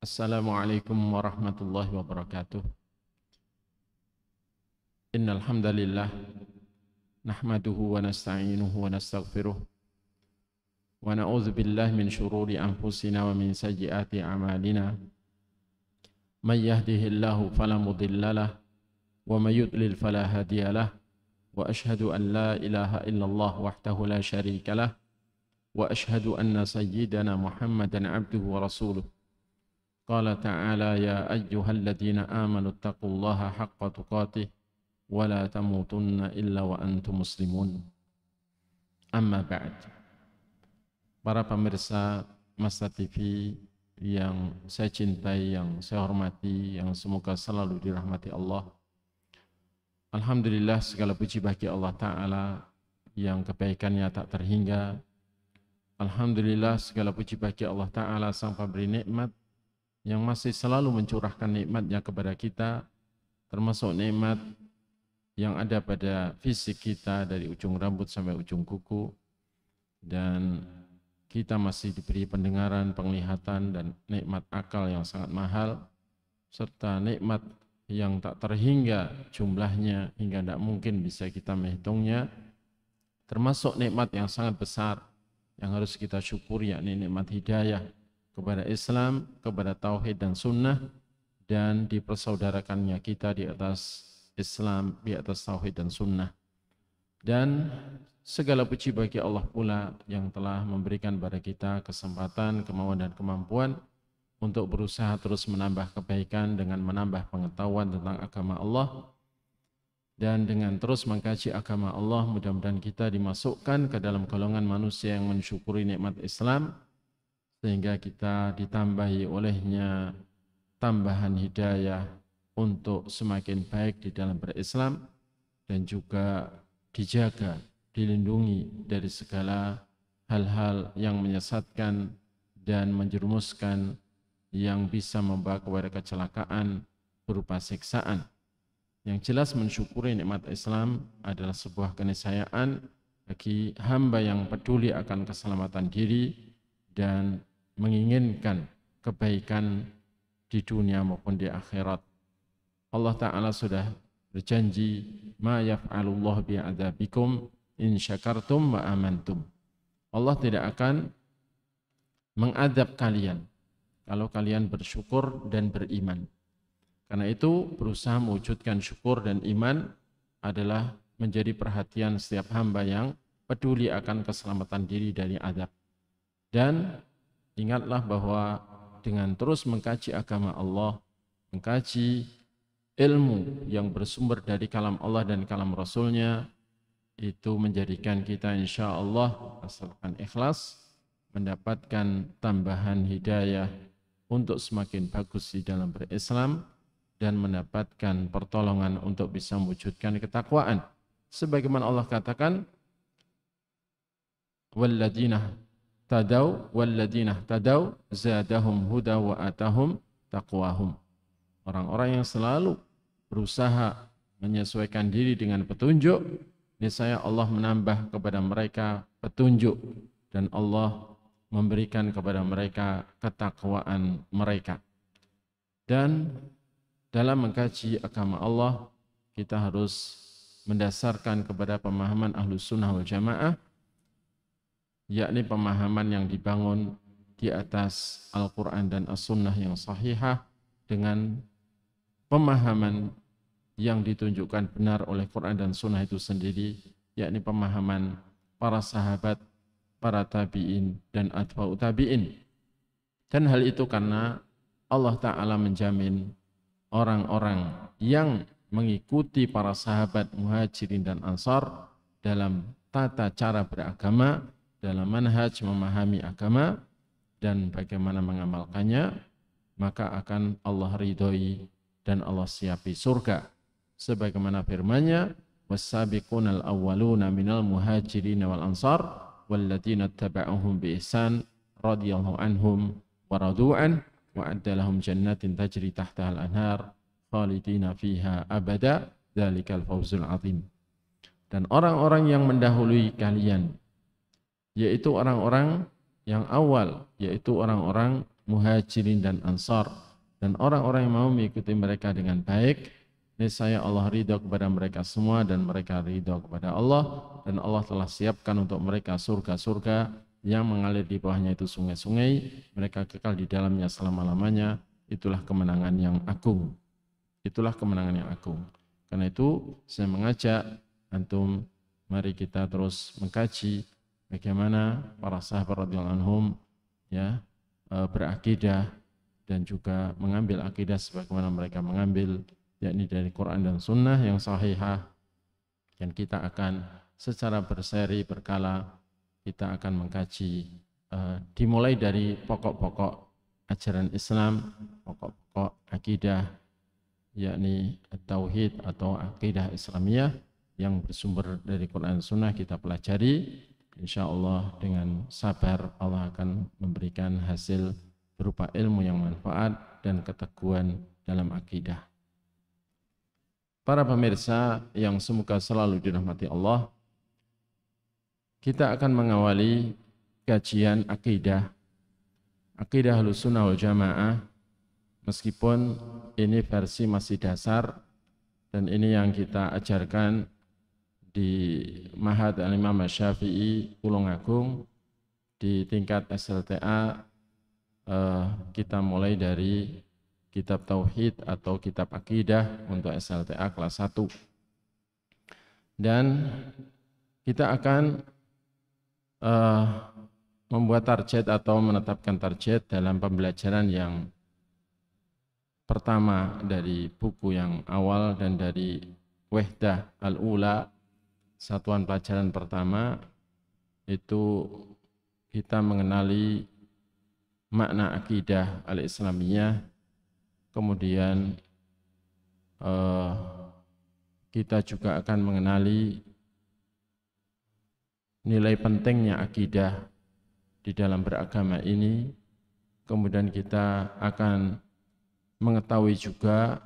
Assalamualaikum warahmatullahi wabarakatuh. Innal hamdalillah nahmaduhu wa nasta'inuhu wa nastaghfiruh wa na'udzu billahi min shururi anfusina wa min sayyiati a'malina. May yahdihillahu fala mudilla lahu wa may yudlil fala hadiya lahu wa ashhadu an la ilaha illallah wahdahu la syarika lahu wa ashhadu anna sayyidana Muhammadan 'abduhu wa rasuluh. Qala ta'ala ya ayyuhalladzina amanu taqullaha haqqa tuqatih wa la tamutunna illa wa antum muslimun. Amma ba'd. Para pemirsa Masa TV yang saya cintai, yang saya hormati, yang semoga selalu dirahmati Allah. Alhamdulillah, segala puji bagi Allah Ta'ala yang kebaikannya tak terhingga. Alhamdulillah, segala puji bagi Allah Ta'ala sang pemberi nikmat yang masih selalu mencurahkan nikmatnya kepada kita, termasuk nikmat yang ada pada fisik kita dari ujung rambut sampai ujung kuku, dan kita masih diberi pendengaran, penglihatan, dan nikmat akal yang sangat mahal, serta nikmat yang tak terhingga jumlahnya hingga tidak mungkin bisa kita menghitungnya, termasuk nikmat yang sangat besar yang harus kita syukuri, yakni nikmat hidayah kepada Islam, kepada Tauhid dan Sunnah, dan dipersaudarakannya kita di atas Islam, di atas Tauhid dan Sunnah. Dan segala puji bagi Allah pula yang telah memberikan kepada kita kesempatan, kemauan dan kemampuan untuk berusaha terus menambah kebaikan dengan menambah pengetahuan tentang agama Allah, dan dengan terus mengkaji agama Allah, mudah-mudahan kita dimasukkan ke dalam golongan manusia yang mensyukuri nikmat Islam, sehingga kita ditambahi olehnya tambahan hidayah untuk semakin baik di dalam berislam, dan juga dijaga, dilindungi dari segala hal-hal yang menyesatkan dan menjerumuskan yang bisa membawa kepada kecelakaan berupa siksaan. Yang jelas mensyukuri nikmat Islam adalah sebuah keniscayaan bagi hamba yang peduli akan keselamatan diri dan menginginkan kebaikan di dunia maupun di akhirat. Allah Ta'ala sudah berjanji, ma yaf'alullahu bi'adzabikum in syakartum wa amantum. Allah tidak akan mengadab kalian kalau kalian bersyukur dan beriman. Karena itu berusaha mewujudkan syukur dan iman adalah menjadi perhatian setiap hamba yang peduli akan keselamatan diri dari azab. Dan ingatlah bahwa dengan terus mengkaji agama Allah, mengkaji ilmu yang bersumber dari kalam Allah dan kalam Rasulnya, itu menjadikan kita insya Allah asalkan ikhlas mendapatkan tambahan hidayah untuk semakin bagus di dalam berislam, dan mendapatkan pertolongan untuk bisa mewujudkan ketakwaan. Sebagaimana Allah katakan, walladzina tadaw walladzina tadaw zadahum huda wa atahum taqwahum. Orang-orang yang selalu berusaha menyesuaikan diri dengan petunjuk, niscaya Allah menambah kepada mereka petunjuk, dan Allah memberikan kepada mereka ketakwaan mereka. Dan dalam mengkaji agama Allah, kita harus mendasarkan kepada pemahaman Ahlus Sunnah wal Jamaah, yakni pemahaman yang dibangun di atas Al-Quran dan As-Sunnah yang sahihah, dengan pemahaman yang ditunjukkan benar oleh Quran dan Sunnah itu sendiri, yakni pemahaman para sahabat, para tabi'in, dan atba'u tabi'in. Dan hal itu karena Allah Ta'ala menjamin orang-orang yang mengikuti para sahabat muhajirin dan ansar dalam tata cara beragama, dalam manhaj memahami agama dan bagaimana mengamalkannya, maka akan Allah ridhoi dan Allah siapi surga. Sebagaimana firman-Nya, was-sabiqunal awwaluna minal muhajirin wal ansar walladzina taba'uhum bi ihsan radhiyallahu anhum wa radu'an wa adda lahum jannatin tajri tahtaha al-anhar khalidina fiha abada dzalikal fawzul azim. Dan orang-orang yang mendahului kalian, yaitu orang-orang yang awal, yaitu orang-orang Muhajirin dan Ansar, dan orang-orang yang mau mengikuti mereka dengan baik, niscaya Allah ridha kepada mereka semua dan mereka ridha kepada Allah, dan Allah telah siapkan untuk mereka surga-surga yang mengalir di bawahnya itu sungai-sungai, mereka kekal di dalamnya selama-lamanya. Itulah kemenangan yang agung. Itulah kemenangan yang agung. Karena itu saya mengajak antum, mari kita terus mengkaji bagaimana para sahabat radhiyallahu anhum ya berakidah dan juga mengambil akidah sebagaimana mereka mengambil, yakni dari Quran dan Sunnah yang sahihah. Dan kita akan secara berseri berkala kita akan mengkaji dimulai dari pokok-pokok ajaran Islam, pokok-pokok akidah, yakni tauhid atau akidah Islamiyah yang bersumber dari Quran dan Sunnah kita pelajari. Insya Allah dengan sabar Allah akan memberikan hasil berupa ilmu yang manfaat dan keteguhan dalam akidah. Para pemirsa yang semoga selalu dirahmati Allah, kita akan mengawali kajian akidah Ahlussunnah wal Jamaah, meskipun ini versi masih dasar dan ini yang kita ajarkan di Ma'had Al-Imam Syafi'i Tulungagung di tingkat SLTA. Kita mulai dari kitab Tauhid atau kitab Akidah untuk SLTA kelas 1. Dan kita akan membuat target atau menetapkan target dalam pembelajaran yang pertama dari buku yang awal dan dari Wahdah Al-Ula, satuan pelajaran pertama, itu kita mengenali makna akidah al-Islamiyah. Kemudian kita juga akan mengenali nilai pentingnya akidah di dalam beragama ini. Kemudian kita akan mengetahui juga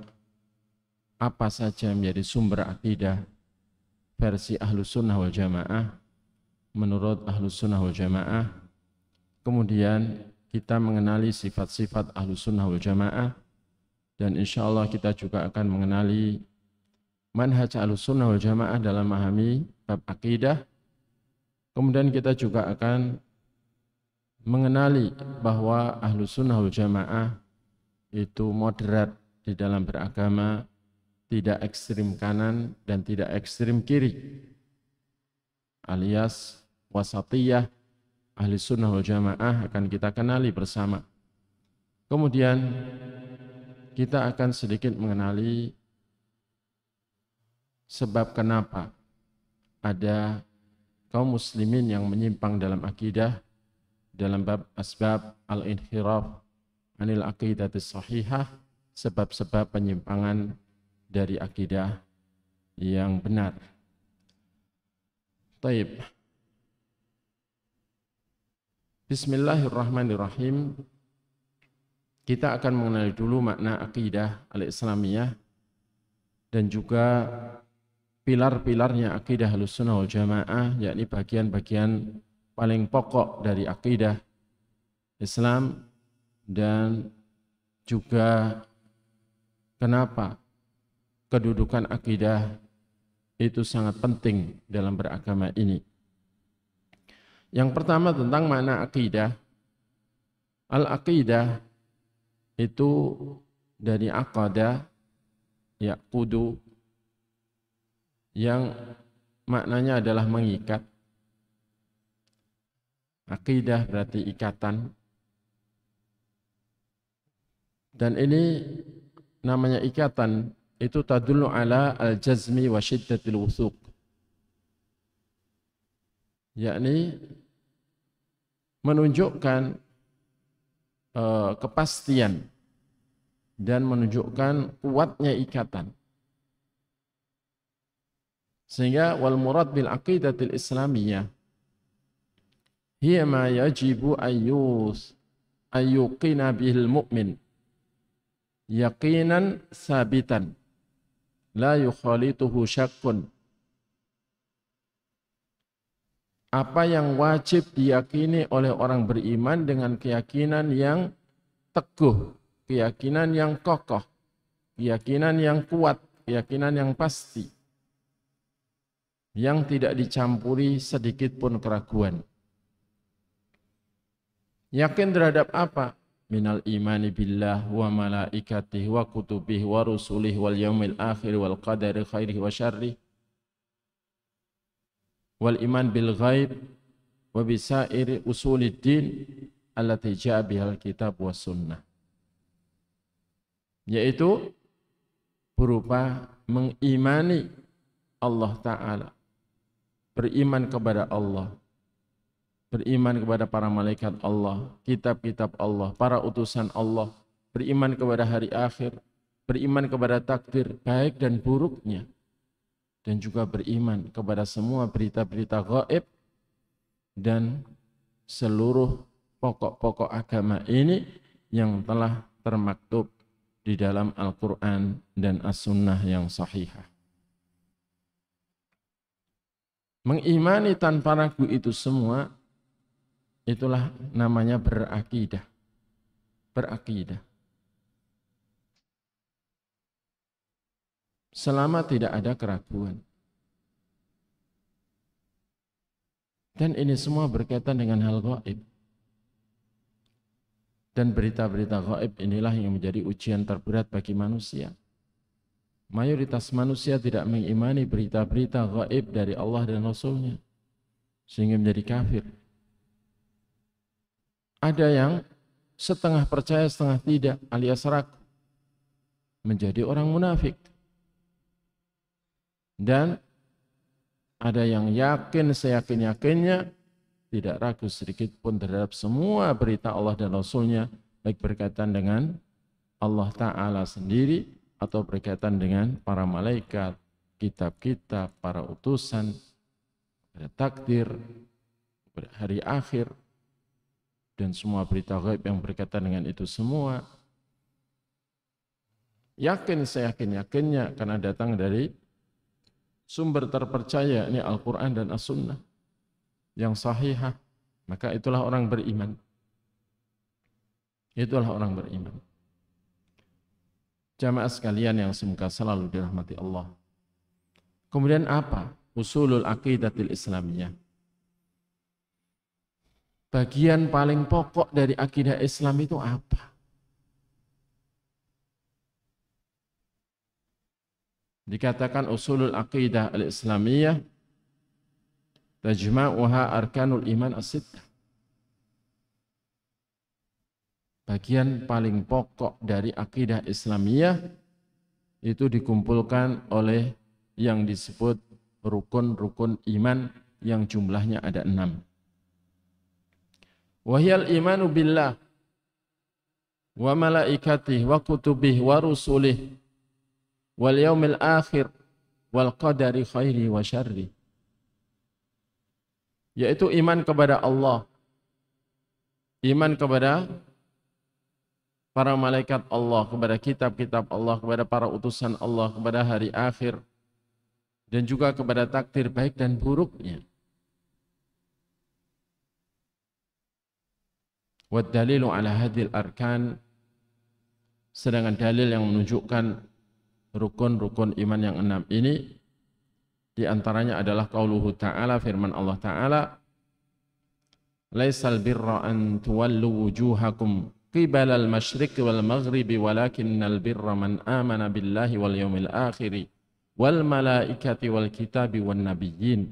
apa saja menjadi sumber akidah versi Ahlussunnah wal Jamaah menurut Ahlussunnah wal Jamaah. Kemudian kita mengenali sifat-sifat Ahlussunnah wal Jamaah, dan insya Allah kita juga akan mengenali manhaj Ahlussunnah wal Jamaah dalam memahami bab akidah. Kemudian kita juga akan mengenali bahwa Ahlussunnah wal Jamaah itu moderat di dalam beragama, tidak ekstrim kanan dan tidak ekstrim kiri, alias wasatiyah. Ahlussunnah wal Jamaah akan kita kenali bersama. Kemudian kita akan sedikit mengenali sebab kenapa ada kaum muslimin yang menyimpang dalam akidah dalam bab asbab al-inhiraf anil aqidatis sahihah, sebab-sebab penyimpangan dari akidah yang benar. Taib. Bismillahirrahmanirrahim. Kita akan mengenali dulu makna akidah al-Islamiyah dan juga pilar-pilarnya akidah Ahlussunnah wal Jamaah, yakni bagian-bagian paling pokok dari akidah Islam, dan juga kenapa kedudukan akidah itu sangat penting dalam beragama ini. Yang pertama tentang makna akidah. Al-aqidah itu dari aqada, yaqudu, yang maknanya adalah mengikat. Aqidah berarti ikatan. Dan ini namanya ikatan, itu tadullu ala al-jazmi wa syiddatil wuthuq, yakni menunjukkan kepastian dan menunjukkan kuatnya ikatan. Sehingga wal murad bil aqidatil islamiyah hiya ma yajibu ayyuqina bihil mu'min yaqinan sabitan la yukhalituhu syakkun. Apa yang wajib diyakini oleh orang beriman dengan keyakinan yang teguh, keyakinan yang kokoh, keyakinan yang kuat, keyakinan yang pasti, yang tidak dicampuri sedikit pun keraguan. Yakin terhadap apa? Minal imani billah wa malaikatihi wa kutubihi wa rusulihi wal yaumil akhir wal qadari khairihi wa syarrihi wal iman bil ghaib wa bisairi usuliddin allati ja'a bihal kitab was sunnah. Yaitu berupa mengimani Allah Ta'ala, beriman kepada Allah, beriman kepada para malaikat Allah, kitab-kitab Allah, para utusan Allah, beriman kepada hari akhir, beriman kepada takdir baik dan buruknya, dan juga beriman kepada semua berita-berita gaib dan seluruh pokok-pokok agama ini yang telah termaktub di dalam Al-Quran dan As-Sunnah yang sahihah. Mengimani tanpa ragu itu semua, itulah namanya berakidah. Berakidah. Selama tidak ada keraguan. Dan ini semua berkaitan dengan hal gaib. Dan berita-berita gaib inilah yang menjadi ujian terberat bagi manusia. Mayoritas manusia tidak mengimani berita-berita gaib dari Allah dan Rasul-Nya, sehingga menjadi kafir. Ada yang setengah percaya, setengah tidak, alias ragu, menjadi orang munafik. Dan ada yang yakin, seyakin-yakinnya, tidak ragu sedikit pun terhadap semua berita Allah dan Rasul-Nya, baik berkaitan dengan Allah Ta'ala sendiri, atau berkaitan dengan para malaikat, kitab-kitab, para utusan, takdir, hari akhir, dan semua berita gaib yang berkaitan dengan itu semua. Yakin, seyakin-yakinnya karena datang dari sumber terpercaya, ini Al-Quran dan As-Sunnah yang sahihah, maka itulah orang beriman. Itulah orang beriman. Jamaah sekalian yang semoga selalu dirahmati Allah. Kemudian apa? Usulul aqidatil islamiyah. Bagian paling pokok dari akidah Islam itu apa? Dikatakan usulul aqidah al-islamiyah tajma'uha arkanul iman as-sittah. Bagian paling pokok dari akidah Islamiyah itu dikumpulkan oleh yang disebut rukun-rukun iman yang jumlahnya ada 6. Wahyal imanu billah wa malaikatihi wa kutubihi wa rusulihi wal yaumil akhir wal qadari khairi wa syarri. Yaitu iman kepada Allah, iman kepada para malaikat Allah, kepada kitab-kitab Allah, kepada para utusan Allah, kepada hari akhir, dan juga kepada takdir baik dan buruknya. Wa dalilu ala hadhil arkan, sedangkan dalil yang menunjukkan rukun-rukun iman yang 6 ini, di antaranya adalah qauluhu ta'ala, firman Allah Ta'ala, laisal birra an tuwallu wujuhakum qibala al-masyriq wal maghribi walakinnal birra man amana billahi wal yawmil akhiri wal malaikati wal kitabi wan nabiyyin.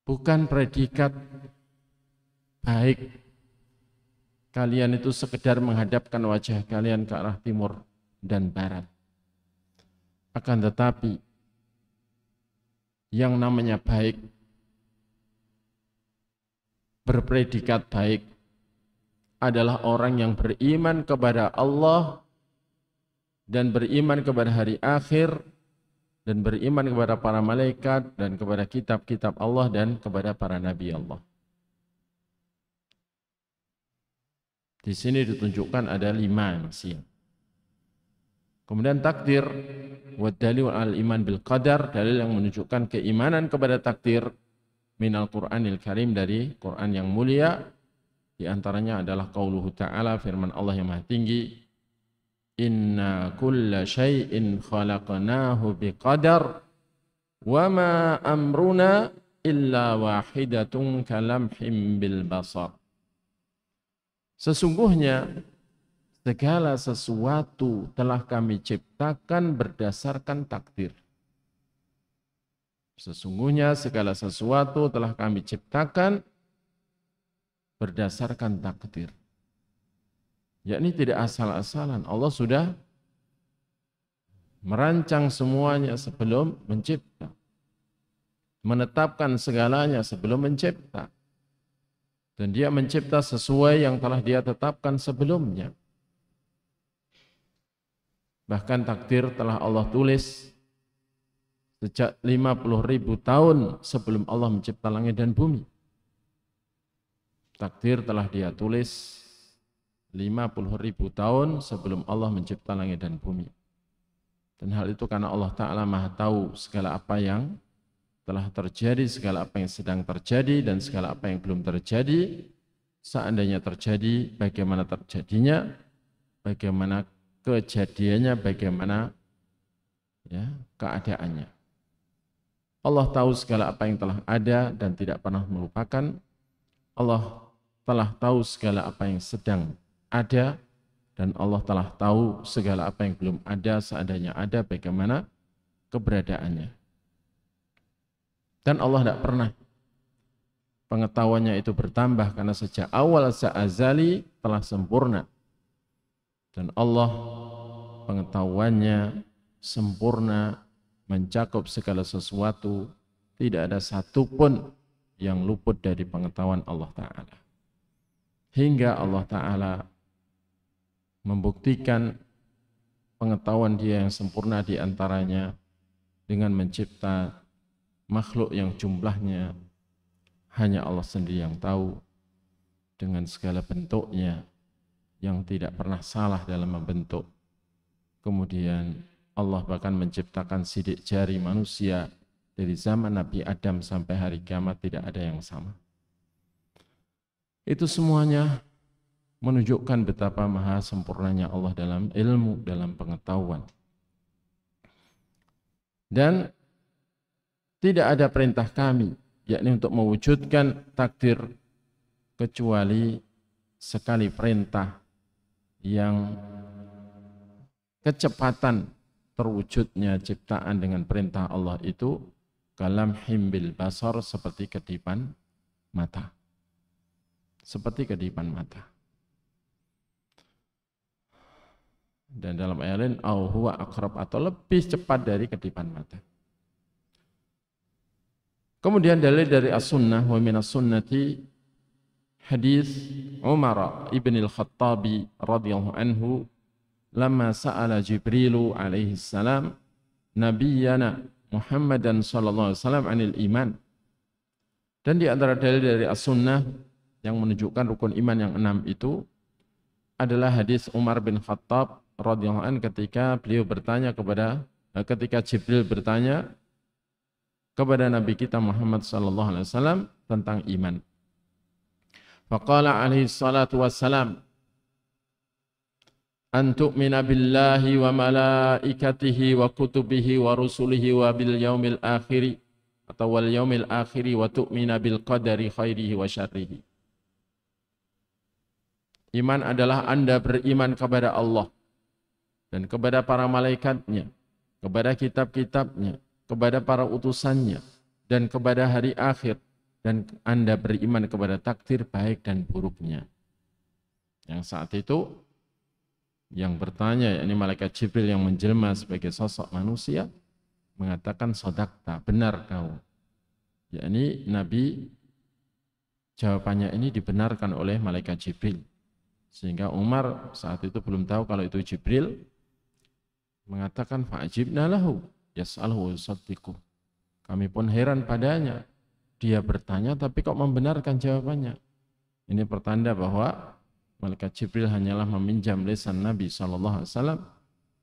Bukan predikat baik kalian itu sekedar menghadapkan wajah kalian ke arah timur dan barat. Akan tetapi yang namanya baik, berpredikat baik, adalah orang yang beriman kepada Allah dan beriman kepada hari akhir dan beriman kepada para malaikat dan kepada kitab-kitab Allah dan kepada para nabi Allah. Di sini ditunjukkan ada 5 masih. Kemudian takdir, wa dalil al-iman bil qadar, dalil yang menunjukkan keimanan kepada takdir minal Qur'anil Karim, dari Quran yang mulia, Di antaranya adalah qauluhu ta'ala, firman Allah yang Maha Tinggi, inna kulla syai'in khalaqnahu biqadar wa ma amruna illa wahidatun kalamhim bil basar. Sesungguhnya segala sesuatu telah kami ciptakan berdasarkan takdir. Sesungguhnya segala sesuatu telah kami ciptakan berdasarkan takdir. Yakni tidak asal-asalan. Allah sudah merancang semuanya sebelum mencipta. Menetapkan segalanya sebelum mencipta. Dan dia mencipta sesuai yang telah dia tetapkan sebelumnya. Bahkan takdir telah Allah tulis sejak 50.000 tahun sebelum Allah mencipta langit dan bumi. Takdir telah dia tulis 50.000 tahun sebelum Allah mencipta langit dan bumi. Dan hal itu karena Allah Ta'ala Maha tahu segala apa yang telah terjadi, segala apa yang sedang terjadi, dan segala apa yang belum terjadi. Seandainya terjadi, bagaimana terjadinya, bagaimana kejadiannya, bagaimana ya, keadaannya. Allah tahu segala apa yang telah ada dan tidak pernah melupakan. Allah telah tahu segala apa yang sedang ada, dan Allah telah tahu segala apa yang belum ada, seandainya ada, bagaimana keberadaannya. Dan Allah tidak pernah pengetahuannya itu bertambah, karena sejak awal azali telah sempurna. Dan Allah pengetahuannya sempurna, mencakup segala sesuatu, tidak ada satupun yang luput dari pengetahuan Allah Ta'ala. Hingga Allah Ta'ala membuktikan pengetahuan dia yang sempurna di antaranya dengan mencipta makhluk yang jumlahnya hanya Allah sendiri yang tahu, dengan segala bentuknya yang tidak pernah salah dalam membentuk. Kemudian Allah bahkan menciptakan sidik jari manusia dari zaman Nabi Adam sampai hari kiamat, tidak ada yang sama. Itu semuanya menunjukkan betapa maha sempurnanya Allah dalam ilmu, dalam pengetahuan. Dan tidak ada perintah kami, yakni untuk mewujudkan takdir, kecuali sekali perintah yang kecepatan terwujudnya ciptaan dengan perintah Allah itu kalamhim bil basar, seperti kedipan mata. Seperti kedipan mata. Dan dalam ayat lain, au huwa aqrab, atau lebih cepat dari kedipan mata. Kemudian dalil dari as-sunnah, wa minas sunnati hadis Umar ibn al-Khattabi radhiyallahu anhu lamma sa'ala Jibrilu alaihi salam nabiyyana Muhammadan sallallahu alaihi wasallam anil iman. Dan di antara dalil dari as-sunnah yang menunjukkan rukun iman yang 6 itu adalah hadis Umar bin Khattab radhiyallahu anhu ketika beliau bertanya ketika Jibril bertanya kepada Nabi kita Muhammad sallallahu alaihi wasallam tentang iman. Faqala alaihi salatu wassalam, an tu'mina billahi wa malaikatihi wa kutubihi wa rusulihi wa bil yaumil akhiri, atau wal yaumil akhiri, wa tu'mina bil qadari khairihi wa syarrihi. Iman adalah Anda beriman kepada Allah dan kepada para malaikatnya, kepada kitab-kitabnya, kepada para utusannya, dan kepada hari akhir, dan Anda beriman kepada takdir baik dan buruknya. Yang saat itu yang bertanya, yakni malaikat Jibril yang menjelma sebagai sosok manusia, mengatakan sodakta, benar kau. Yakni Nabi, jawabannya ini dibenarkan oleh malaikat Jibril. Sehingga Umar saat itu belum tahu kalau itu Jibril, mengatakan fa'ajibna lahu yas'alhu yusaddiqu. Kami pun heran padanya, dia bertanya tapi kok membenarkan jawabannya. Ini pertanda bahwa malaikat Jibril hanyalah meminjam lisan Nabi SAW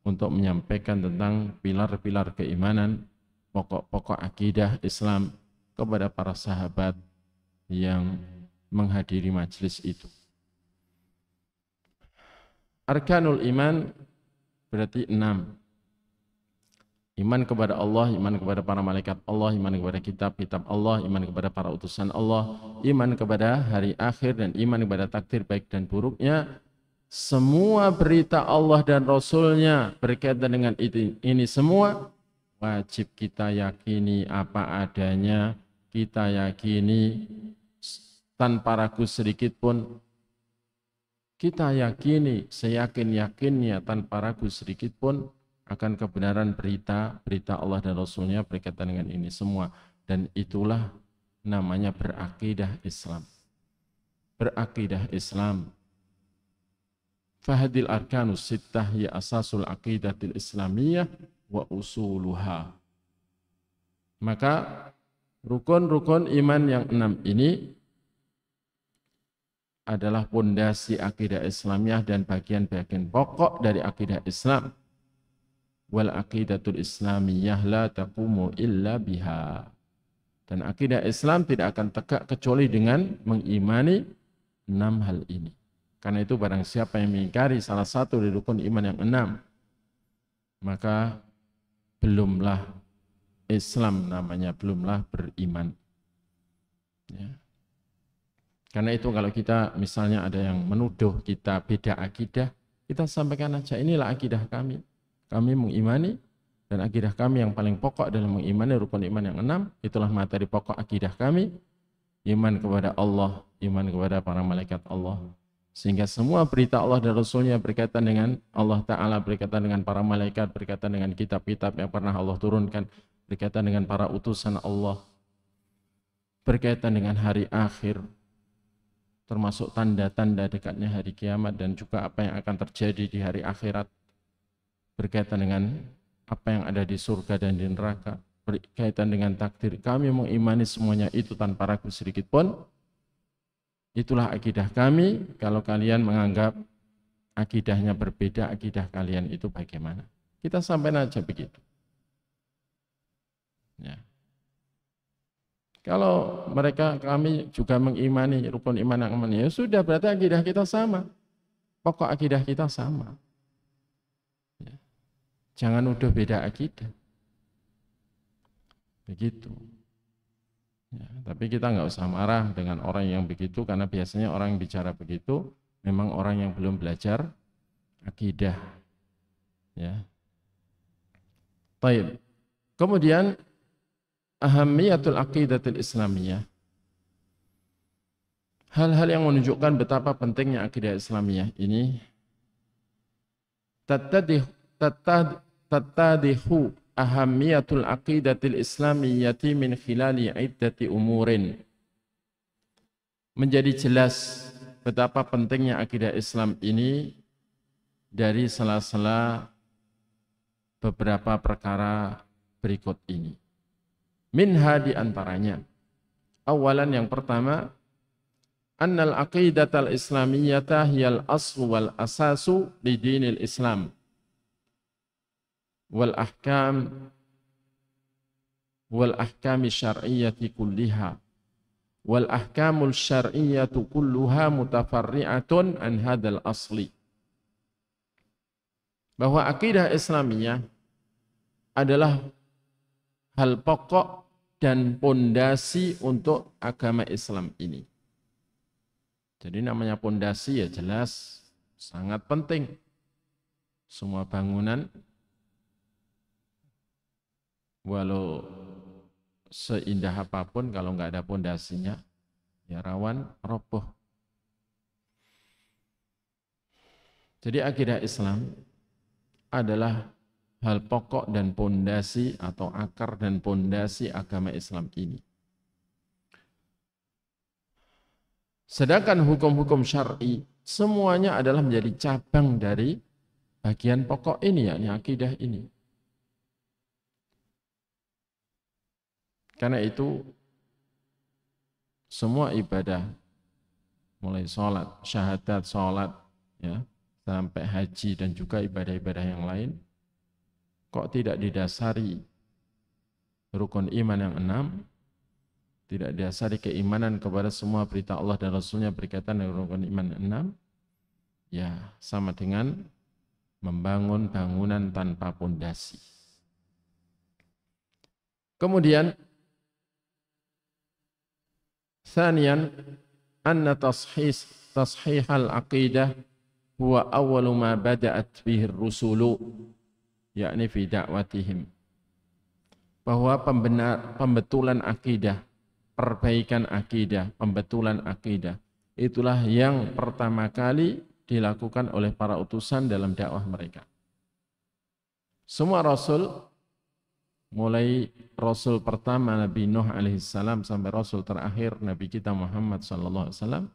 untuk menyampaikan tentang pilar-pilar keimanan, pokok-pokok akidah Islam kepada para sahabat yang menghadiri majelis itu. Arkanul iman berarti 6. Iman kepada Allah, iman kepada para malaikat Allah, iman kepada kitab-kitab Allah, iman kepada para utusan Allah, iman kepada hari akhir, dan iman kepada takdir baik dan buruknya. Semua berita Allah dan Rasulnya berkaitan dengan ini semua wajib kita yakini apa adanya, kita yakini tanpa ragu sedikit pun, kita yakini seyakin-yakinnya tanpa ragu sedikit pun akan kebenaran berita Allah dan Rasulnya berkaitan dengan ini semua. Dan itulah namanya berakidah Islam. Berakidah Islam. Fahadil arkanus sittah ya asasul aqidatil islamiyah wa usuluha. Maka rukun-rukun iman yang 6 ini adalah pondasi akidah Islamiyah dan bagian-bagian pokok dari akidah Islam. Wal aqidatul islamiyah la taqumu illa biha. Dan akidah Islam tidak akan tegak kecuali dengan mengimani 6 hal ini. Karena itu barang siapa yang mengingkari salah satu dari rukun iman yang 6, maka belumlah Islam namanya, belumlah beriman. Ya. Karena itu kalau kita misalnya ada yang menuduh kita beda akidah, kita sampaikan aja, inilah akidah kami. Kami mengimani, dan akidah kami yang paling pokok dalam mengimani rukun iman yang 6, itulah materi pokok akidah kami, iman kepada Allah, iman kepada para malaikat Allah. Sehingga semua berita Allah dan Rasulnya berkaitan dengan Allah Ta'ala, berkaitan dengan para malaikat, berkaitan dengan kitab-kitab yang pernah Allah turunkan, berkaitan dengan para utusan Allah, berkaitan dengan hari akhir, termasuk tanda-tanda dekatnya hari kiamat dan juga apa yang akan terjadi di hari akhirat, berkaitan dengan apa yang ada di surga dan di neraka, berkaitan dengan takdir. Kami mengimani semuanya itu tanpa ragu sedikit pun. Itulah akidah kami. Kalau kalian menganggap akidahnya berbeda, akidah kalian itu bagaimana? Kita sampaikan aja begitu. Ya. Kalau kami juga mengimani rukun iman yang aman, ya sudah, berarti akidah kita sama. Pokok akidah kita sama. Ya. Jangan udah beda akidah. Begitu. Ya, tapi kita nggak usah marah dengan orang yang begitu, karena biasanya orang yang bicara begitu memang orang yang belum belajar akidah. Ya. Baik. Kemudian ahamiyatul aqidatul islamiyah. Hal-hal yang menunjukkan betapa pentingnya akidah Islamiyah ini tattadihu ahamiyatul aqidatil islamiyyati min khilali iddati umurin. Menjadi jelas betapa pentingnya akidah Islam ini dari sela-sela beberapa perkara berikut ini. Minha di antaranya. Awalan yang pertama, annal aqidatal islamiyyata hiyal aslu wal asasu li dinil Islam. Wal ahkami syar'iyyati kulliha wal ahkamul syar'iyyatu kulluha mutafarri'atun an hadzal asli. Bahwa akidah Islamiyah adalah hal pokok dan pondasi untuk agama Islam ini. Jadi namanya pondasi ya jelas sangat penting. Semua bangunan walau seindah apapun kalau nggak ada pondasinya ya rawan roboh. Jadi akidah Islam adalah hal pokok dan pondasi atau akar dan pondasi agama Islam ini. Sedangkan hukum-hukum syar'i semuanya adalah menjadi cabang dari bagian pokok ini, yakni akidah ini. Karena itu semua ibadah, mulai sholat, syahadat, sholat, ya, sampai haji dan juga ibadah-ibadah yang lain, kok tidak didasari rukun iman yang 6, tidak didasari keimanan kepada semua berita Allah dan Rasulnya berkaitan dengan rukun iman 6, Ya, sama dengan membangun bangunan tanpa pondasi. Kemudian Thaniyan, anna tashihal aqidah huwa awwalu ma bada'at bihi ar-rusulu, yakni fi da'watihim. Bahwa pembetulan akidah, perbaikan akidah, pembetulan akidah, itulah yang pertama kali dilakukan oleh para utusan dalam dakwah mereka. Semua rasul, mulai Rasul pertama Nabi Nuh alaihissalam sampai Rasul terakhir Nabi kita Muhammad sallallahu alaihi wasallam,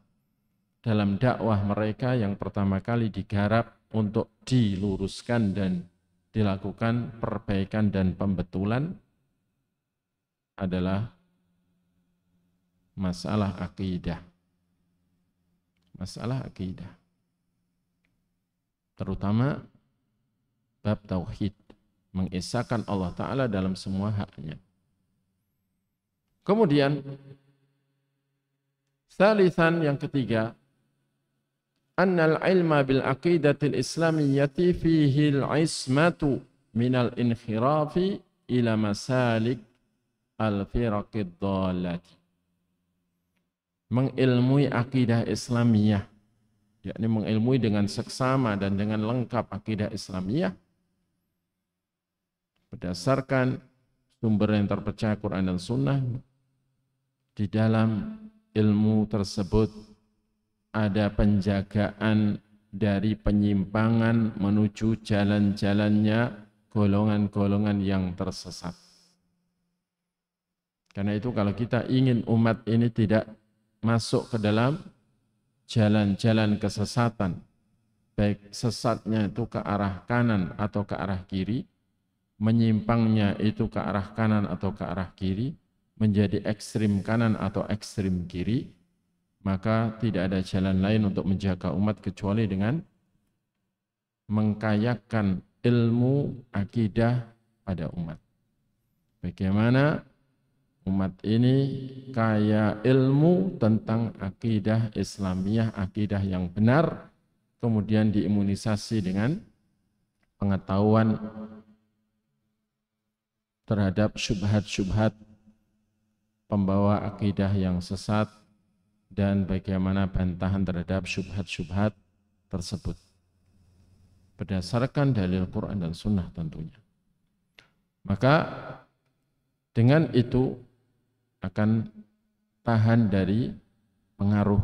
dalam dakwah mereka yang pertama kali digarap untuk diluruskan dan dilakukan perbaikan dan pembetulan adalah masalah akidah. Masalah akidah. Terutama bab tauhid, mengesahkan Allah Ta'ala dalam semua haknya. Kemudian, thalithan, yang ketiga, annal ilma bil aqidatil islamiyyati fihi al-ismatu minal inkhirafi ila masalik al-firaqid dhalati. Mengilmui akidah Islamiyah, yakni mengilmui dengan seksama dan dengan lengkap akidah Islamiyah, berdasarkan sumber yang terpercaya Quran dan Sunnah. Di dalam ilmu tersebut ada penjagaan dari penyimpangan menuju jalan-jalannya golongan-golongan yang tersesat. Karena itu kalau kita ingin umat ini tidak masuk ke dalam jalan-jalan kesesatan, baik sesatnya itu ke arah kanan atau ke arah kiri, menyimpangnya itu ke arah kanan atau ke arah kiri, menjadi ekstrim kanan atau ekstrim kiri, maka tidak ada jalan lain untuk menjaga umat kecuali dengan mengkayakan ilmu akidah pada umat. Bagaimana umat ini kaya ilmu tentang akidah Islamiyah, akidah yang benar, kemudian diimunisasi dengan pengetahuan terhadap syubhat-syubhat pembawa akidah yang sesat dan bagaimana bantahan terhadap syubhat-syubhat tersebut berdasarkan dalil Quran dan Sunnah tentunya. Maka dengan itu akan tahan dari pengaruh,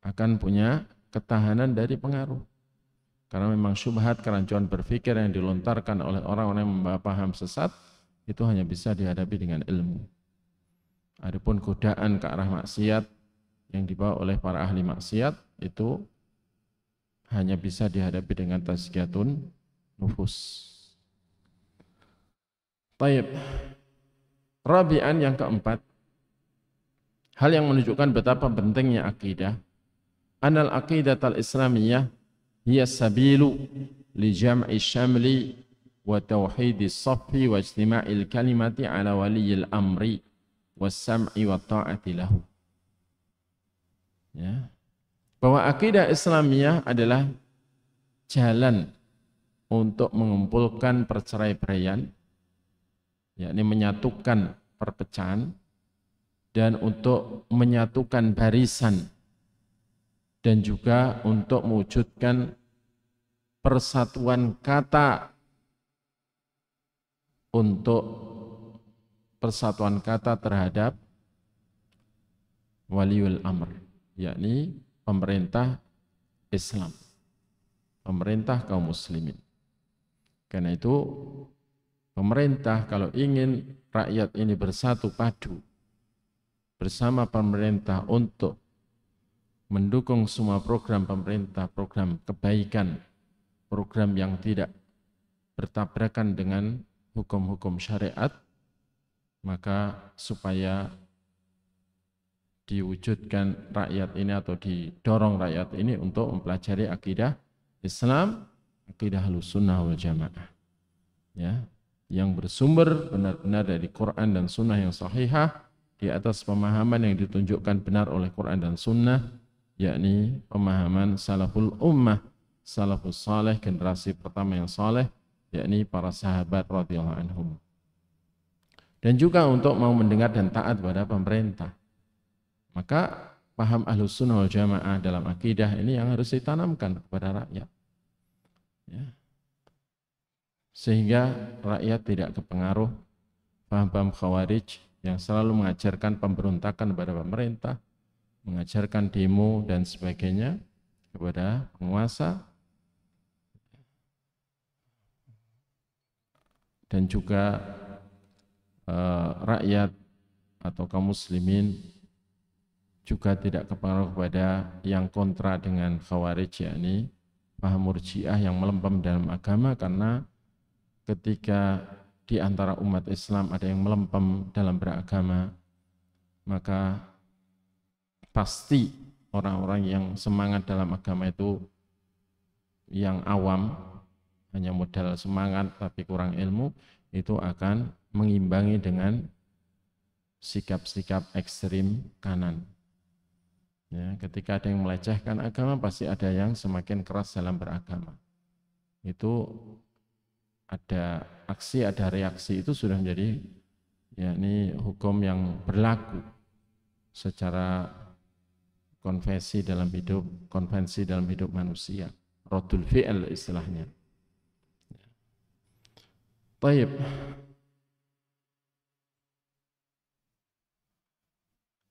akan punya ketahanan dari pengaruh. Karena memang syubhat, kerancuan berpikir yang dilontarkan oleh orang-orang yang membawa paham sesat itu hanya bisa dihadapi dengan ilmu. Adapun godaan ke arah maksiat yang dibawa oleh para ahli maksiat itu hanya bisa dihadapi dengan tazkiyatun nufus. Taib. Rabi'an, yang keempat, hal yang menunjukkan betapa pentingnya akidah, anal aqidatal islamiyah hiya sabilu li jam'i syamli wa tauhidis saffi wa ijtima'il kalimati ala waliyil amri was sam'i wa ta'ati lahu. Ya. Bahwa akidah Islamiyah adalah jalan untuk mengumpulkan perceraian, yakni menyatukan perpecahan, dan untuk menyatukan barisan, dan juga untuk mewujudkan persatuan kata, untuk persatuan kata terhadap waliul amr, yakni pemerintah Islam, pemerintah kaum muslimin. Karena itu pemerintah kalau ingin rakyat ini bersatu padu bersama pemerintah untuk mendukung semua program pemerintah, program kebaikan, program yang tidak bertabrakan dengan hukum-hukum syariat, maka supaya diwujudkan rakyat ini atau didorong rakyat ini untuk mempelajari akidah Islam, akidah Ahlussunnah wal Jamaah, ya, yang bersumber benar-benar dari Quran dan Sunnah yang sahihah, di atas pemahaman yang ditunjukkan benar oleh Quran dan Sunnah, yakni pemahaman salaful ummah, salafus saleh, generasi pertama yang saleh, yakni para sahabat radhiyallahu anhum. Dan juga untuk mau mendengar dan taat pada pemerintah. Maka paham Ahlus Sunnah wal Jamaah dalam akidah ini yang harus ditanamkan kepada rakyat. Ya. Sehingga rakyat tidak kepengaruh paham-paham Khawarij yang selalu mengajarkan pemberontakan kepada pemerintah, mengajarkan demo dan sebagainya kepada penguasa, dan juga rakyat atau kaum muslimin juga tidak kepengaruh kepada yang kontra dengan Khawarij, yakni paham Murji'ah yang melempem dalam agama, karena ketika di antara umat Islam ada yang melempem dalam beragama, maka pasti orang-orang yang semangat dalam agama itu yang awam, hanya modal semangat tapi kurang ilmu, itu akan mengimbangi dengan sikap-sikap ekstrim kanan. Ya, ketika ada yang melecehkan agama, pasti ada yang semakin keras dalam beragama. Itu ada aksi, ada reaksi, itu sudah menjadi yakni hukum yang berlaku secara konvensi dalam hidup manusia. Radul fi'al istilahnya. Baik.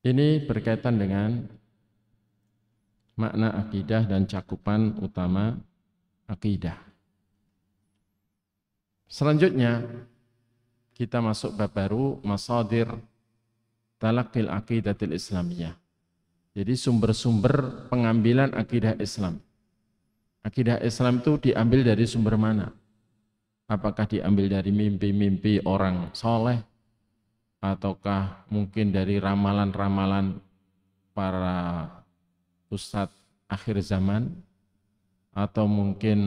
Ini berkaitan dengan makna akidah dan cakupan utama akidah. Selanjutnya kita masuk bab baru, masadir talaqil aqidatil islamiyah. Jadi sumber-sumber pengambilan akidah Islam. Akidah Islam itu diambil dari sumber mana? Apakah diambil dari mimpi-mimpi orang soleh, ataukah mungkin dari ramalan-ramalan para ustadz akhir zaman, atau mungkin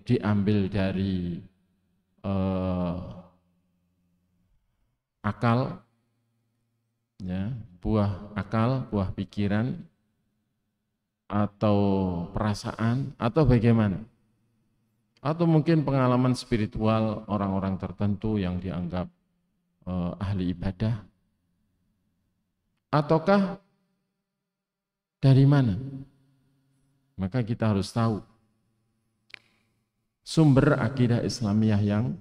diambil dari akal, ya, buah akal, buah pikiran, atau perasaan, atau bagaimana? Atau mungkin pengalaman spiritual orang-orang tertentu yang dianggap ahli ibadah, ataukah dari mana? Maka kita harus tahu sumber akidah Islamiyah yang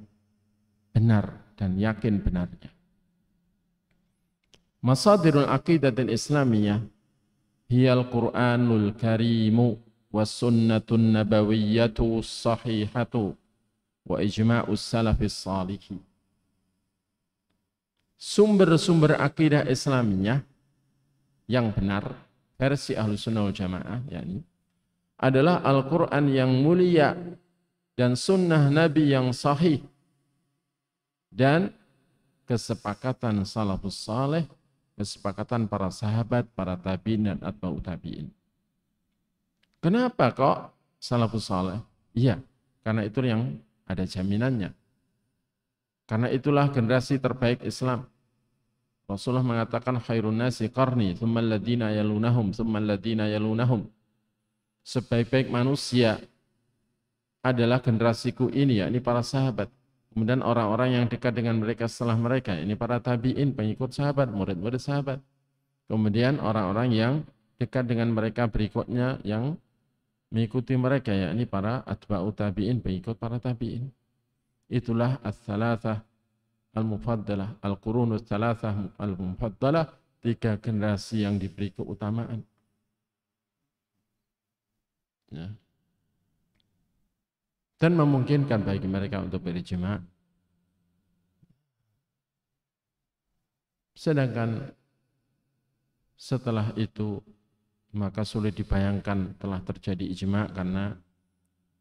benar dan yakin benarnya. Masadirul aqidatil Islamiyah hiyal Qur'anul Karimu was sunnatun nabawiyyatu sahihatu wa ijma'us salafis salihin. Sumber-sumber akidah Islamiyah yang benar versi Ahlus Sunnah wal Jamaah yakni adalah Al-Quran yang mulia dan sunnah Nabi yang sahih dan kesepakatan salafus saleh, kesepakatan para sahabat, para tabi'in dan atba'ut tabi'in. Kenapa kok salafus saleh? Iya, karena itu yang ada jaminannya. Karena itulah generasi terbaik Islam. Rasulullah mengatakan khairun nasi qarni, tsummal ladzina yalunahum, tsummal ladzina yalunahum. Sebaik-baik manusia adalah generasiku ini, yakni para sahabat. Kemudian orang-orang yang dekat dengan mereka setelah mereka, ini para tabi'in, pengikut sahabat, murid-murid sahabat. Kemudian orang-orang yang dekat dengan mereka berikutnya yang mengikuti mereka, yakni para atba'ut tabi'in, pengikut para tabi'in. Itulah as-salasah al-mufaddalah, al-qurunus salasah al-mufaddalah, 3 generasi yang diberi keutamaan. Ya. Dan memungkinkan bagi mereka untuk berijma'. Sedangkan setelah itu maka sulit dibayangkan telah terjadi ijma', karena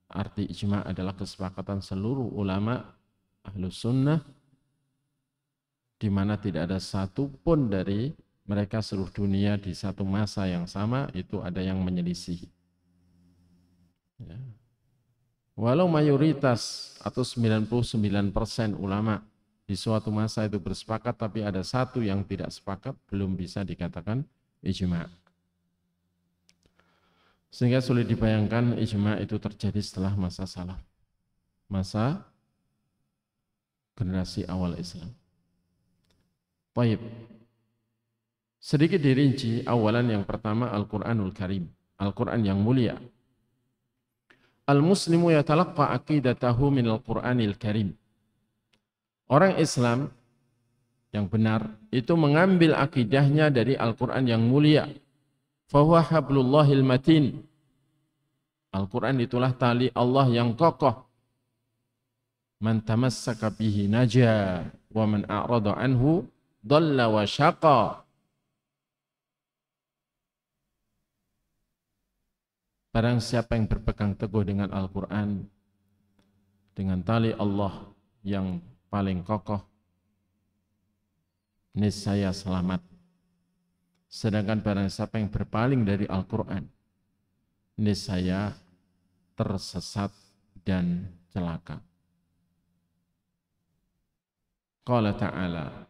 arti ijma' adalah kesepakatan seluruh ulama Ahlus Sunnah, di mana tidak ada satu pun dari mereka seluruh dunia di satu masa yang sama itu ada yang menyelisih. Ya. Walau mayoritas atau 99% ulama di suatu masa itu bersepakat, tapi ada satu yang tidak sepakat, belum bisa dikatakan ijma'. Sehingga sulit dibayangkan ijma' itu terjadi setelah masa salaf, masa generasi awal Islam. Baik, sedikit dirinci. Awalan yang pertama Al-Quranul Karim, Al-Quran yang mulia. Al-Muslimu yatalaqqa aqidatahu minal Quranil Karim. Orang Islam yang benar itu mengambil akidahnya dari Al-Quran yang mulia. Fahuwa hablullahil matin. Al-Quran itulah tali Allah yang kokoh. Man tamassaka bihi naja wa man a'rada anhu dhalla wa syaqa. Barang siapa yang berpegang teguh dengan Al-Quran, dengan tali Allah yang paling kokoh, niscaya selamat. Sedangkan barang siapa yang berpaling dari Al-Quran, niscaya tersesat dan celaka. Qala ta'ala,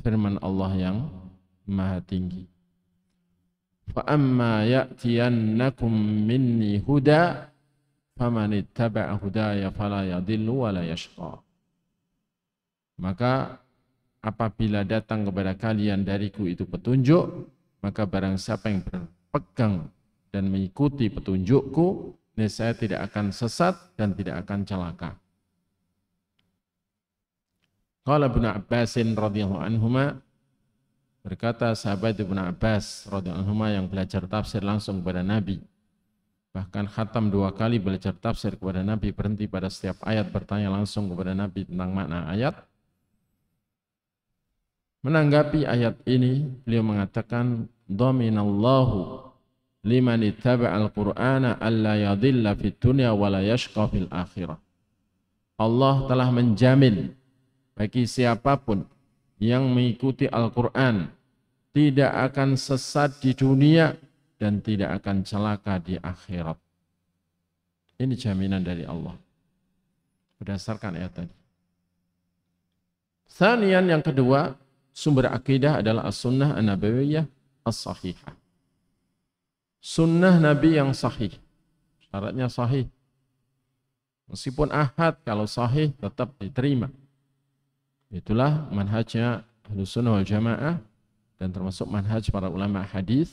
firman Allah yang maha tinggi. فَأَمَّا يَأْتِيَنَّكُمْ مِنِّي هُدَى فَمَنِ اتَّبَعَ هُدَايَ فَلَا يَضِلُّ وَلَا يَشْقَى. Maka apabila datang kepada kalian dariku itu petunjuk, maka barang siapa yang berpegang dan mengikuti petunjukku, niscaya tidak akan sesat dan tidak akan celaka. Qala Ibnu Abbas radhiyallahu anhuma, berkata sahabat Ibnu Abbas radhiyallahu anhuma yang belajar tafsir langsung kepada Nabi, bahkan khatam 2 kali belajar tafsir kepada Nabi, berhenti pada setiap ayat bertanya langsung kepada Nabi tentang makna ayat. Menanggapi ayat ini, beliau mengatakan, dhaminallahu liman ittaba'al qur'ana alla yadhilla fid dunya wa la yashqa fil akhirah. Allah telah menjamin bagi siapapun yang mengikuti Al-Quran tidak akan sesat di dunia dan tidak akan celaka di akhirat. Ini jaminan dari Allah berdasarkan ayat tadi. Tsaniyan, yang kedua, sumber akidah adalah as-sunnah an-nabawiyyah as-sahihah. Sunnah Nabi yang sahih. Syaratnya sahih. Meskipun ahad, kalau sahih tetap diterima. Itulah manhajnya Ahlussunnah wal Jamaah dan termasuk manhaj para ulama hadis,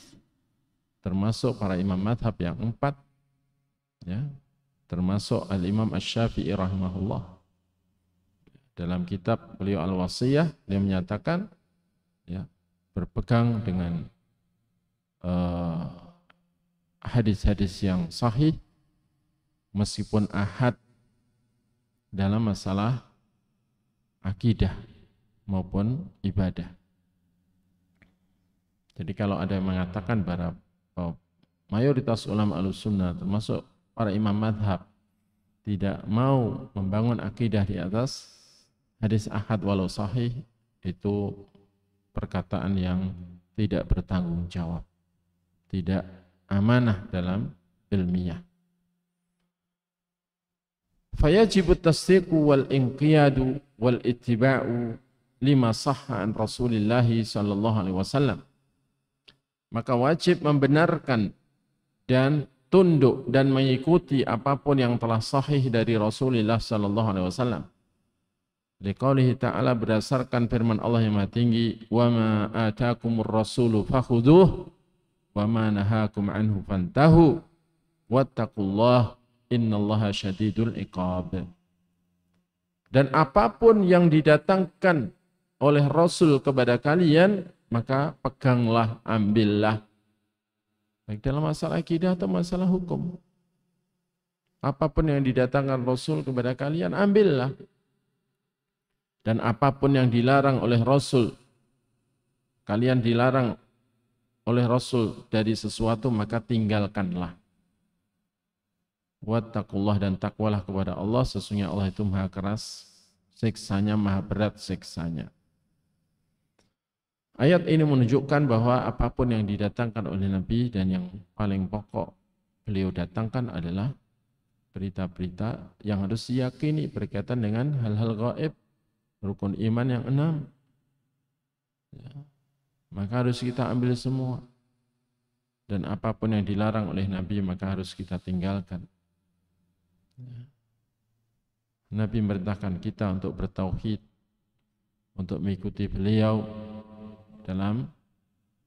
termasuk para imam madhab yang 4, ya, termasuk al-Imam Asy-Syafi'i rahimahullah. Dalam kitab beliau Al-Wasiyah, beliau menyatakan, ya, berpegang dengan hadis-hadis yang sahih meskipun ahad dalam masalah akidah maupun ibadah. Jadi kalau ada yang mengatakan para mayoritas ulama Ahlussunnah termasuk para imam madhab tidak mau membangun akidah di atas hadis ahad walau sahih, itu perkataan yang tidak bertanggung jawab, tidak amanah dalam ilmiah. Fayajibu tasdiqu wal inqiyadu wal ittiba'u lima sahha an Rasulillah sallallahu alaihi wasallam. Maka wajib membenarkan dan tunduk dan mengikuti apapun yang telah sahih dari Rasulullah sallallahu alaihi wasallam. Liqaulihi ta'ala, berdasarkan firman Allah yang Maha Tinggi, wa ma ataakumur rasulu fakhudhuh wa ma nahakum anhu fantahu wattaqullaha innallaha syadidul iqab. Dan apapun yang didatangkan oleh Rasul kepada kalian, maka peganglah, ambillah. Baik dalam masalah akidah atau masalah hukum. Apapun yang didatangkan Rasul kepada kalian, ambillah. Dan apapun yang dilarang oleh Rasul, kalian dilarang oleh Rasul dari sesuatu, maka tinggalkanlah. Wattaqullah, dan takwalah kepada Allah, sesungguhnya Allah itu maha keras siksanya, maha berat siksanya. Ayat ini menunjukkan bahwa apapun yang didatangkan oleh Nabi dan yang paling pokok beliau datangkan adalah berita-berita yang harus diyakini berkaitan dengan hal-hal gaib, rukun iman yang 6. Ya. Maka harus kita ambil semua. dan apapun yang dilarang oleh Nabi maka harus kita tinggalkan. Nabi memerintahkan kita untuk bertauhid, untuk mengikuti beliau dalam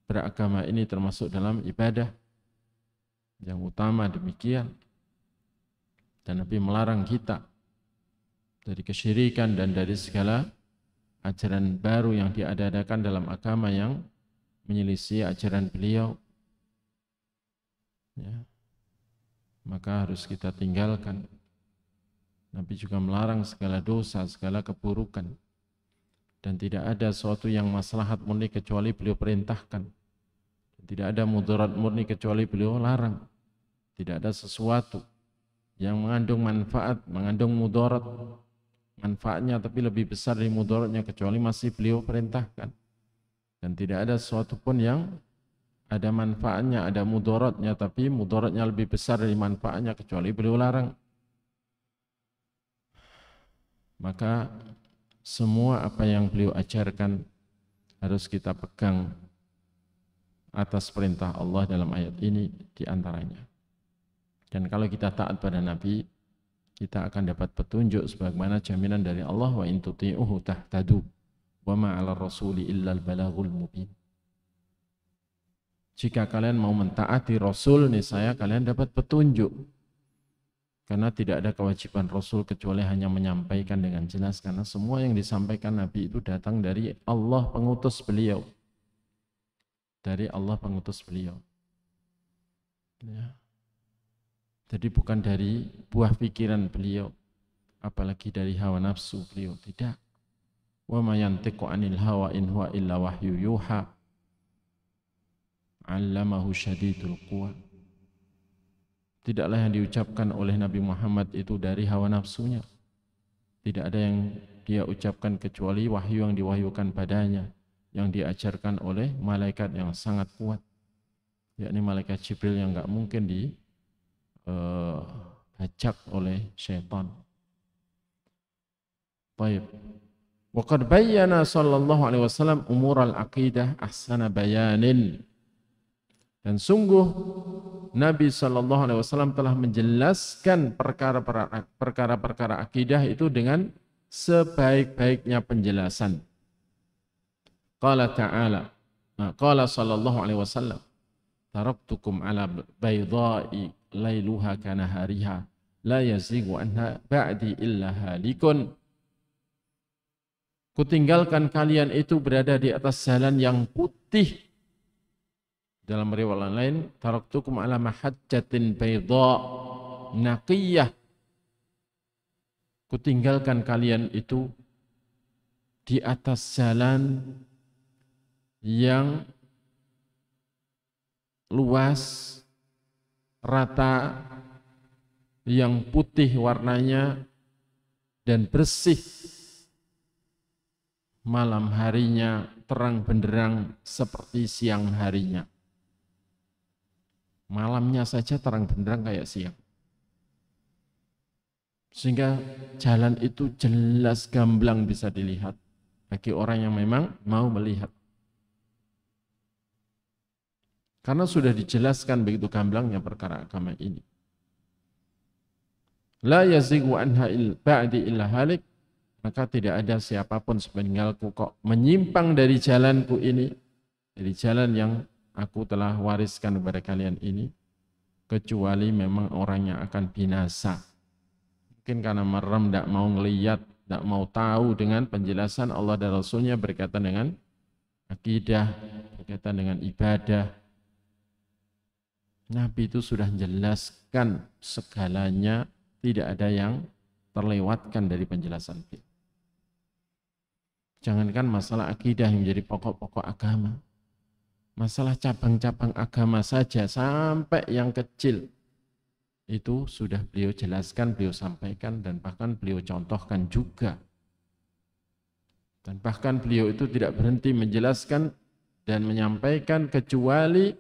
beragama ini, termasuk dalam ibadah yang utama demikian. Dan Nabi melarang kita dari kesyirikan dan dari segala ajaran baru yang diada-adakan dalam agama yang menyelisih ajaran beliau. Ya. Maka harus kita tinggalkan. Nabi juga melarang segala dosa, segala keburukan. Dan tidak ada sesuatu yang maslahat murni kecuali beliau perintahkan. Tidak ada mudarat murni kecuali beliau larang. Tidak ada sesuatu yang mengandung manfaat, mengandung mudarat, manfaatnya tapi lebih besar dari mudaratnya kecuali masih beliau perintahkan. Dan tidak ada sesuatu pun yang ada manfaatnya, ada mudaratnya, tapi mudaratnya lebih besar dari manfaatnya kecuali beliau larang. Maka semua apa yang beliau ajarkan harus kita pegang atas perintah Allah dalam ayat ini diantaranya. Dan kalau kita taat pada Nabi, kita akan dapat petunjuk sebagaimana jaminan dari Allah, wa in tuti'uhu tahtadu wa ma 'ala rasuli illal balaghul mubin. Jika kalian mau mentaati Rasul, niscaya kalian dapat petunjuk. Karena tidak ada kewajiban Rasul kecuali hanya menyampaikan dengan jelas, karena semua yang disampaikan Nabi itu datang dari Allah pengutus beliau. Dari Allah pengutus beliau. Ya. Jadi bukan dari buah pikiran beliau, apalagi dari hawa nafsu beliau, tidak. Wa ma yantiqu 'anil hawa in huwa illa wahyu yuha. 'Allamahu syadidul quwa. Tidaklah yang diucapkan oleh Nabi Muhammad itu dari hawa nafsunya. Tidak ada yang dia ucapkan kecuali wahyu yang diwahyukan padanya, yang diajarkan oleh malaikat yang sangat kuat, yakni malaikat Jibril yang enggak mungkin bajak oleh syaitan. Baik. Wa qad bayyana sallallahu alaihi wasallam umur al-aqidah ahsana bayanin. Dan sungguh Nabi sallallahu alaihi wasallam telah menjelaskan perkara-perkara akidah itu dengan sebaik-baiknya penjelasan. Qala ta'ala, qala sallallahu alaihi wasallam, taraktukum ala baydha'i lailuha kanahariha la yazighu anha ba'di illa halikun. Kutinggalkan kalian itu berada di atas jalan yang putih. Dalam riwayat lain, taraktukum ala mahajjatin baydha naqiyah. Kutinggalkan kalian itu di atas jalan yang luas, rata, yang putih warnanya dan bersih, malam harinya terang benderang seperti siang harinya. Malamnya saja terang benderang kayak siang. Sehingga jalan itu jelas gamblang bisa dilihat bagi orang yang memang mau melihat. Karena sudah dijelaskan begitu gamblangnya perkara agama ini. La yazighu anha ba'di illa halik. Maka tidak ada siapapun sepeninggalku kok menyimpang dari jalanku ini, dari jalan yang aku telah wariskan kepada kalian ini, kecuali memang orang yang akan binasa. Mungkin karena merem, tidak mau ngelihat, tidak mau tahu dengan penjelasan Allah dan Rasulnya berkaitan dengan akidah, berkaitan dengan ibadah. Nabi itu sudah menjelaskan segalanya, tidak ada yang terlewatkan dari penjelasan kita. Jangankan masalah akidah yang menjadi pokok-pokok agama, masalah cabang-cabang agama saja sampai yang kecil itu sudah beliau jelaskan, beliau sampaikan, dan bahkan beliau contohkan juga. Dan bahkan beliau itu tidak berhenti menjelaskan dan menyampaikan kecuali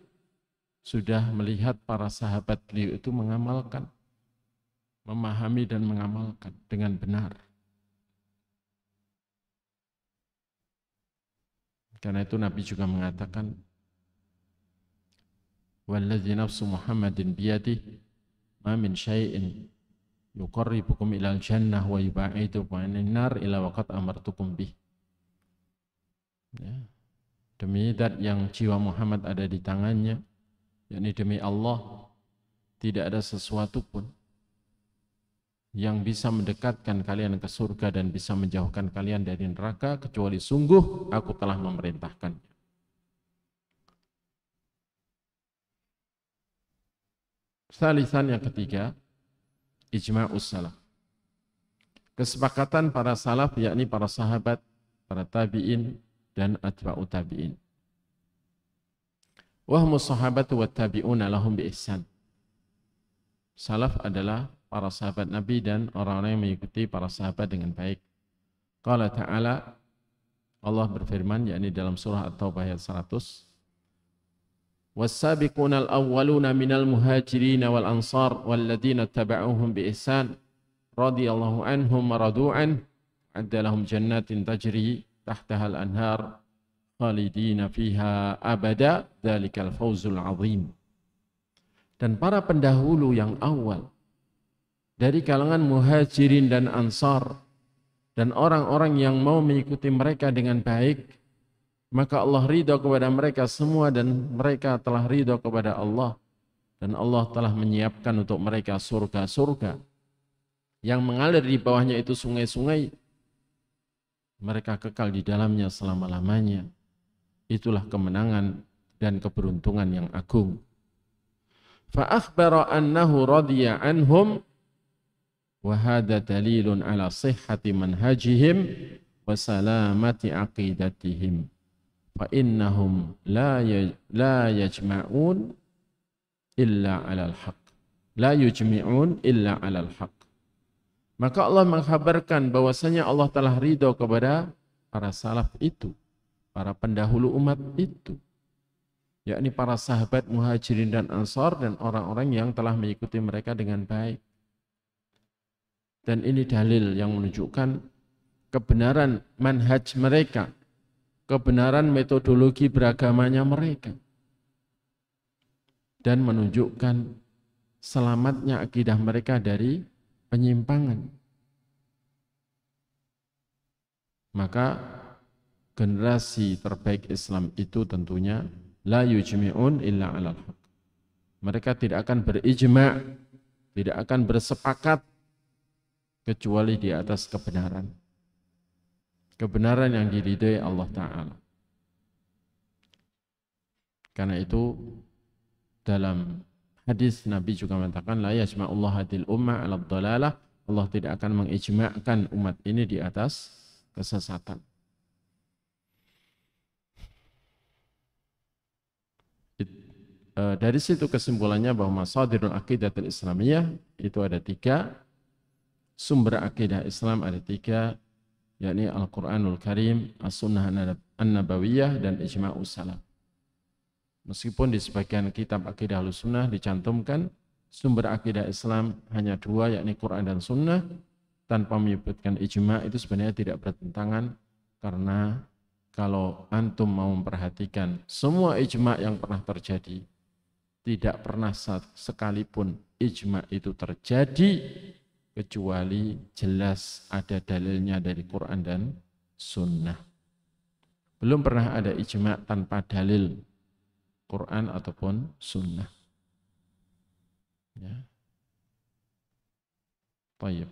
sudah melihat para sahabat beliau itu mengamalkan, memahami dan mengamalkan dengan benar. Karena itu Nabi juga mengatakan, Walladzi nafsu Muhammadin biyadihi ma min syai'in yuqarribukum ilal jannah wa yubaidukum 'anil nar illa waqad amartukum bih. Ya. Demi zat yang jiwa Muhammad ada di tangannya, yakni demi Allah, tidak ada sesuatu pun yang bisa mendekatkan kalian ke surga dan bisa menjauhkan kalian dari neraka kecuali sungguh aku telah memerintahkan. Salisan yang ketiga, ijma'us salaf. Kesepakatan para salaf, yakni para sahabat, para tabi'in dan atba'u tabi'in. Wahmus sahabatu wa tabi'una lahum bi ihsan. Salaf adalah para sahabat Nabi dan orang-orang yang mengikuti para sahabat dengan baik. Qala ta'ala, Allah berfirman, yakni dalam surah At-Taubah ayat 100, was-sabiqunal awwaluna minal muhajirin wal ansar walladzina taba'uhum bi ihsan radhiyallahu anhum wa radu'an adda lahum jannatin tajri tahtaha al-anhar khalidina fiha abada dzalikal fawzul azim. Dan para pendahulu yang awal dari kalangan muhajirin dan ansar dan orang-orang yang mau mengikuti mereka dengan baik, maka Allah ridha kepada mereka semua dan mereka telah ridha kepada Allah, dan Allah telah menyiapkan untuk mereka surga-surga yang mengalir di bawahnya itu sungai-sungai, mereka kekal di dalamnya selama-lamanya. Itulah kemenangan dan keberuntungan yang agung. Fa akhbara annahu radiya anhum wa hadha dalilun ala sihhati manhajihim wa salamati aqidatihim. Fa innahum la yajma'un illa 'alal haqq. La yujmi'un illa 'alal haqq. Maka Allah mengkhabarkan bahwasanya Allah telah ridha kepada para salaf itu, para pendahulu umat itu, yakni para sahabat muhajirin dan ansar dan orang-orang yang telah mengikuti mereka dengan baik. Dan ini dalil yang menunjukkan kebenaran manhaj mereka, kebenaran metodologi beragamanya mereka, dan menunjukkan selamatnya akidah mereka dari penyimpangan. Maka generasi terbaik Islam itu tentunya la yujmi'un illa 'alal haq. Mereka tidak akan berijma', tidak akan bersepakat kecuali di atas kebenaran. Kebenaran yang diridhai Allah Ta'ala. Karena itu dalam hadis Nabi juga mengatakan la yajma'ullah hadil ummah 'ala dhalalah. Allah tidak akan mengijma'kan umat ini di atas kesesatan. Dari situ kesimpulannya bahwa masadirul aqidatul islamiyah itu ada 3, sumber akidah Islam ada 3, yakni Al-Quranul Karim, As-Sunnah An-Nabawiyah, dan Ijma'us Salaf. Meskipun di sebagian kitab akidah Ahlussunnah dicantumkan sumber akidah Islam hanya 2, yakni Quran dan Sunnah, tanpa menyebutkan ijma', itu sebenarnya tidak bertentangan, karena kalau antum mau memperhatikan semua ijma' yang pernah terjadi, tidak pernah sekalipun ijma' itu terjadi kecuali jelas ada dalilnya dari Quran dan Sunnah. Belum pernah ada ijma' tanpa dalil Quran ataupun Sunnah. Ya. Baik.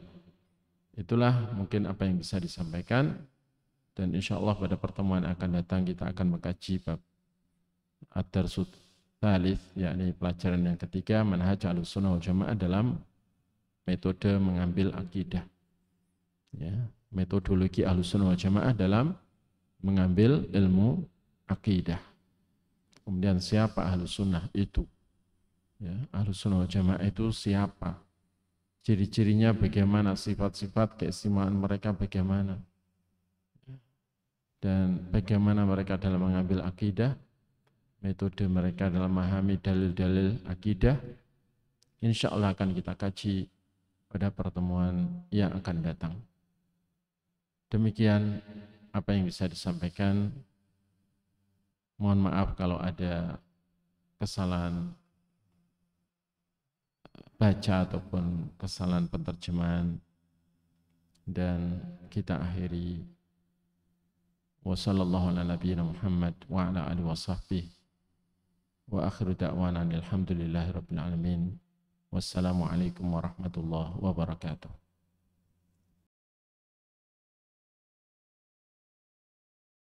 Itulah mungkin apa yang bisa disampaikan, dan insya Allah pada pertemuan akan datang kita akan mengkaji bab ad-darsut tsalits, yakni pelajaran yang ketiga, manhaj Ahlussunnah wal Jamaah dalam metode mengambil akidah. Ya, metodologi Ahlussunnah wal Jamaah dalam mengambil ilmu akidah. Kemudian siapa Ahlussunnah itu? Ya, Ahlussunnah wal Jamaah itu siapa? Ciri-cirinya bagaimana, sifat-sifat keistimewaan mereka bagaimana? Dan bagaimana mereka dalam mengambil akidah, metode mereka dalam memahami dalil-dalil akidah, insya Allah akan kita kaji pada pertemuan yang akan datang. Demikian apa yang bisa disampaikan. Mohon maaf kalau ada kesalahan baca ataupun kesalahan penerjemahan, dan kita akhiri wa sallallahu ala nabiyyina Muhammad wa ala alihi wa sahbihi wa akhiru da'wana alhamdulillahi rabbil alamin. Wassalamualaikum warahmatullahi wabarakatuh.